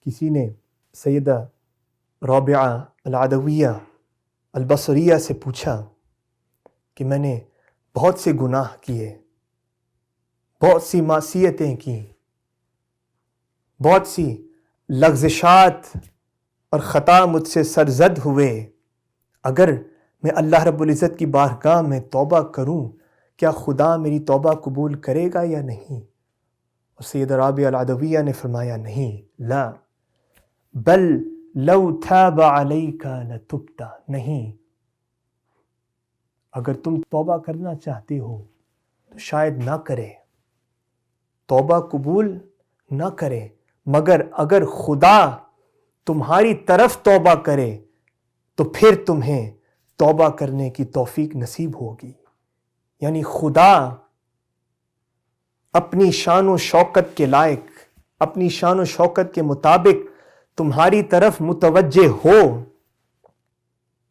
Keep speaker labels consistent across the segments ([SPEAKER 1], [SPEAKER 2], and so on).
[SPEAKER 1] کسی نے سیدہ رابعہ العدویہ البصریہ سے پوچھا کہ میں نے بہت سے گناہ کیے، بہت سی معصیتیں کی، بہت سی لغزشات اور خطا مجھ سے سرزد ہوئے، اگر میں اللہ رب العزت کی بارگاہ میں توبہ کروں کیا خدا میری توبہ قبول کرے گا یا نہیں؟ اور سیدہ رابعہ العدویہ نے فرمایا نہیں، لا بل لو تاب علیک لتبت، نہیں، اگر تم توبہ کرنا چاہتے ہو تو شاید نہ کرے، توبہ قبول نہ کرے، مگر اگر خدا تمہاری طرف توبہ کرے تو پھر تمہیں توبہ کرنے کی توفیق نصیب ہوگی۔ یعنی خدا اپنی شان و شوکت کے لائق، اپنی شان و شوکت کے مطابق تمہاری طرف متوجہ ہو،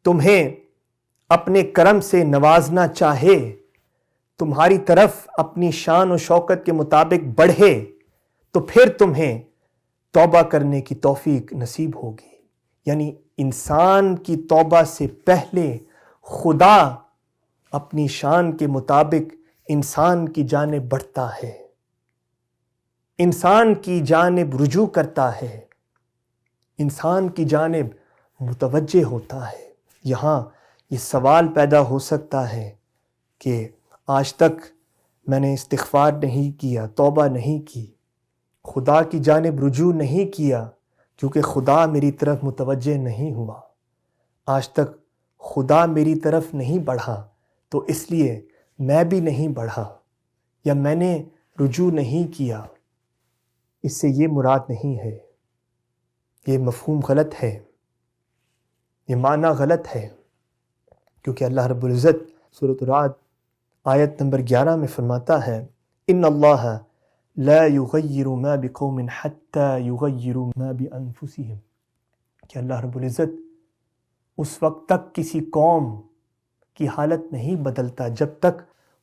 [SPEAKER 1] تمہیں اپنے کرم سے نوازنا چاہے، تمہاری طرف اپنی شان و شوکت کے مطابق بڑھے تو پھر تمہیں توبہ کرنے کی توفیق نصیب ہوگی۔ یعنی انسان کی توبہ سے پہلے خدا اپنی شان کے مطابق انسان کی جانب بڑھتا ہے، انسان کی جانب رجوع کرتا ہے، انسان کی جانب متوجہ ہوتا ہے۔ یہاں یہ سوال پیدا ہو سکتا ہے کہ آج تک میں نے استغفار نہیں کیا، توبہ نہیں کی، خدا کی جانب رجوع نہیں کیا کیونکہ خدا میری طرف متوجہ نہیں ہوا، آج تک خدا میری طرف نہیں بڑھا تو اس لیے میں بھی نہیں بڑھا، یا میں نے رجوع نہیں کیا۔ اس سے یہ مراد نہیں ہے، یہ مفہوم غلط ہے، یہ معنی غلط ہے، کیونکہ اللہ رب العزت سورۃ الرعد آیت نمبر 11 میں فرماتا ہے ان اللہ لا یغیر ما بقوم حتی یغیروا ما بانفسہم، کہ اللہ رب العزت اس وقت تک کسی قوم کی حالت نہیں بدلتا جب تک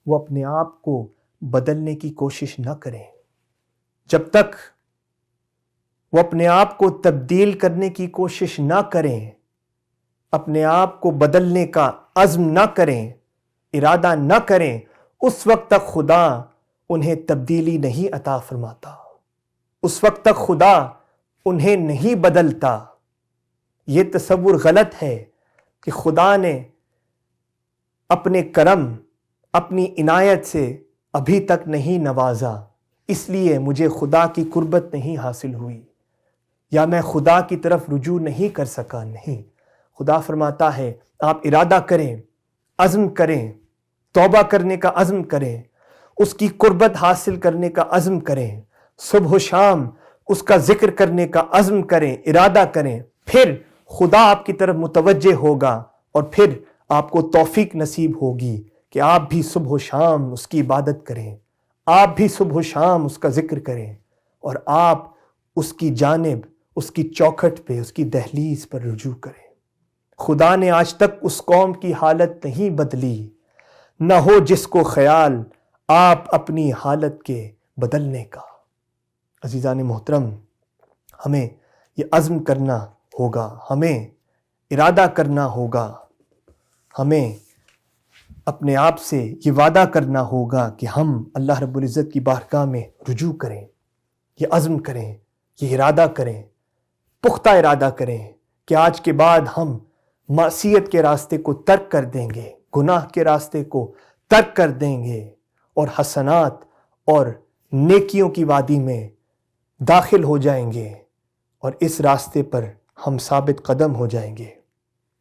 [SPEAKER 1] وہ اپنے آپ کو بدلنے کی کوشش نہ کریں، جب تک وہ اپنے آپ کو تبدیل کرنے کی کوشش نہ کریں، اپنے آپ کو بدلنے کا عزم نہ کریں، ارادہ نہ کریں، اس وقت تک خدا انہیں تبدیلی نہیں عطا فرماتا، اس وقت تک خدا انہیں نہیں بدلتا۔ یہ تصور غلط ہے کہ خدا نے اپنے کرم، اپنی عنایت سے ابھی تک نہیں نوازا، اس لیے مجھے خدا کی قربت نہیں حاصل ہوئی، یا میں خدا کی طرف رجوع نہیں کر سکا۔ نہیں، خدا فرماتا ہے آپ ارادہ کریں، عزم کریں، توبہ کرنے کا عزم کریں، اس کی قربت حاصل کرنے کا عزم کریں، صبح و شام اس کا ذکر کرنے کا عزم کریں، ارادہ کریں، پھر خدا آپ کی طرف متوجہ ہوگا اور پھر آپ کو توفیق نصیب ہوگی کہ آپ بھی صبح و شام اس کی عبادت کریں، آپ بھی صبح و شام اس کا ذکر کریں، اور آپ اس کی جانب، اس کی چوکھٹ پہ، اس کی دہلیز پر رجوع کریں۔ خدا نے آج تک اس قوم کی حالت نہیں بدلی، نہ ہو جس کو خیال آپ اپنی حالت کے بدلنے کا۔ عزیزان محترم، ہمیں یہ عزم کرنا ہوگا، ہمیں ارادہ کرنا ہوگا، ہمیں اپنے آپ سے یہ وعدہ کرنا ہوگا کہ ہم اللہ رب العزت کی بارگاہ میں رجوع کریں، یہ عزم کریں، یہ ارادہ کریں، پختہ ارادہ کریں کہ آج کے بعد ہم معصیت کے راستے کو ترک کر دیں گے، گناہ کے راستے کو ترک کر دیں گے اور حسنات اور نیکیوں کی وادی میں داخل ہو جائیں گے، اور اس راستے پر ہم ثابت قدم ہو جائیں گے۔